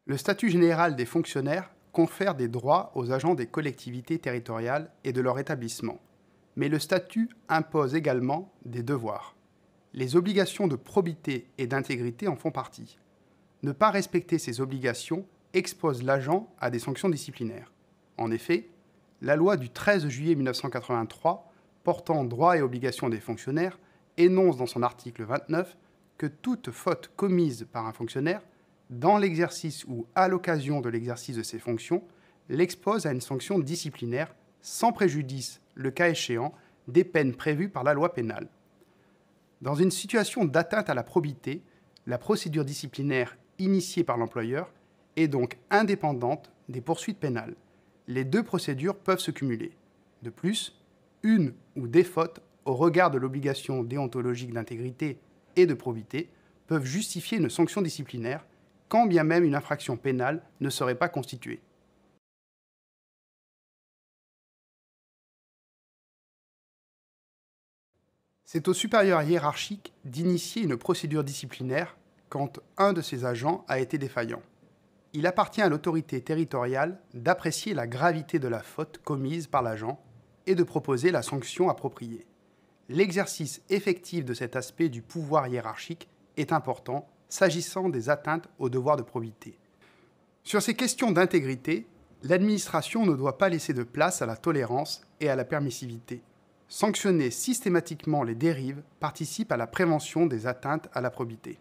Le statut général des fonctionnaires confère des droits aux agents des collectivités territoriales et de leur établissement. Mais le statut impose également des devoirs. Les obligations de probité et d'intégrité en font partie. Ne pas respecter ces obligations expose l'agent à des sanctions disciplinaires. En effet, la loi du 13 juillet 1983 portant droits et obligations des fonctionnaires énonce dans son article 29 que toute faute commise par un fonctionnaire, dans l'exercice ou à l'occasion de l'exercice de ses fonctions, l'expose à une sanction disciplinaire sans préjudice, le cas échéant, des peines prévues par la loi pénale. Dans une situation d'atteinte à la probité, la procédure disciplinaire initiée par l'employeur est donc indépendante des poursuites pénales. Les deux procédures peuvent se cumuler. De plus, une ou des fautes au regard de l'obligation déontologique d'intégrité et de probité peuvent justifier une sanction disciplinaire, quand bien même une infraction pénale ne serait pas constituée. C'est au supérieur hiérarchique d'initier une procédure disciplinaire quand un de ses agents a été défaillant. Il appartient à l'autorité territoriale d'apprécier la gravité de la faute commise par l'agent et de proposer la sanction appropriée. L'exercice effectif de cet aspect du pouvoir hiérarchique est important s'agissant des atteintes au devoir de probité. Sur ces questions d'intégrité, l'administration ne doit pas laisser de place à la tolérance et à la permissivité. Sanctionner systématiquement les dérives participe à la prévention des atteintes à la probité.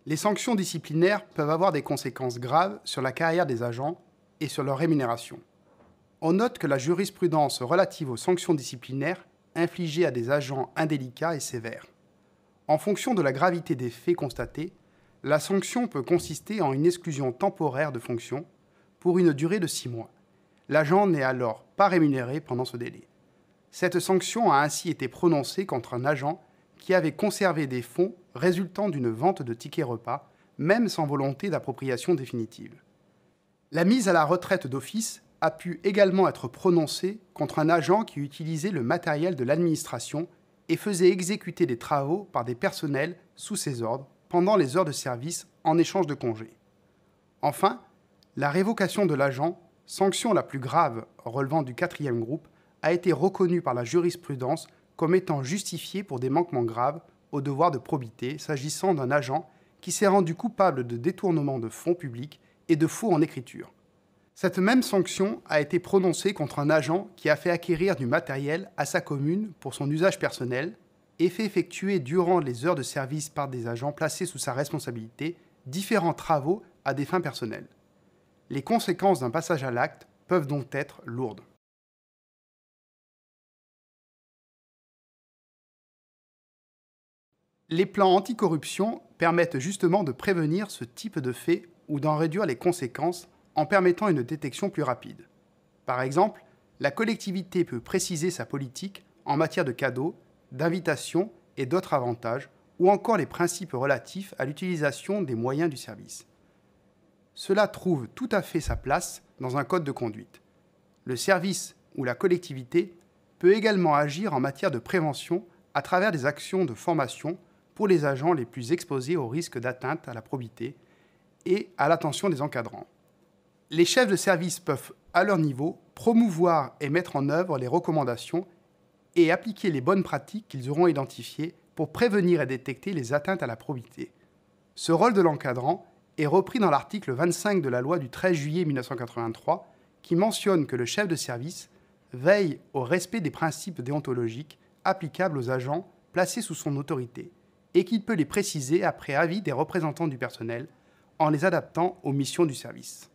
Les sanctions disciplinaires peuvent avoir des conséquences graves sur la carrière des agents et sur leur rémunération. On note que la jurisprudence relative aux sanctions disciplinaires infligées à des agents indélicats est sévère. En fonction de la gravité des faits constatés, la sanction peut consister en une exclusion temporaire de fonction pour une durée de 6 mois. L'agent n'est alors pas rémunéré pendant ce délai. Cette sanction a ainsi été prononcée contre un agent qui avait conservé des fonds résultant d'une vente de tickets repas, même sans volonté d'appropriation définitive. La mise à la retraite d'office a pu également être prononcée contre un agent qui utilisait le matériel de l'administration et faisait exécuter des travaux par des personnels sous ses ordres pendant les heures de service en échange de congés. Enfin, la révocation de l'agent, sanction la plus grave relevant du 4e groupe, a été reconnue par la jurisprudence comme étant justifiée pour des manquements graves au devoir de probité s'agissant d'un agent qui s'est rendu coupable de détournement de fonds publics et de faux en écriture. Cette même sanction a été prononcée contre un agent qui a fait acquérir du matériel à sa commune pour son usage personnel et fait effectuer durant les heures de service par des agents placés sous sa responsabilité différents travaux à des fins personnelles. Les conséquences d'un passage à l'acte peuvent donc être lourdes. Les plans anticorruption permettent justement de prévenir ce type de fait ou d'en réduire les conséquences en permettant une détection plus rapide. Par exemple, la collectivité peut préciser sa politique en matière de cadeaux, d'invitations et d'autres avantages, ou encore les principes relatifs à l'utilisation des moyens du service. Cela trouve tout à fait sa place dans un code de conduite. Le service ou la collectivité peut également agir en matière de prévention à travers des actions de formation pour les agents les plus exposés au risque d'atteinte à la probité et à l'attention des encadrants. Les chefs de service peuvent, à leur niveau, promouvoir et mettre en œuvre les recommandations et appliquer les bonnes pratiques qu'ils auront identifiées pour prévenir et détecter les atteintes à la probité. Ce rôle de l'encadrant est repris dans l'article 25 de la loi du 13 juillet 1983 qui mentionne que le chef de service veille au respect des principes déontologiques applicables aux agents placés sous son autorité et qu'il peut les préciser après avis des représentants du personnel en les adaptant aux missions du service.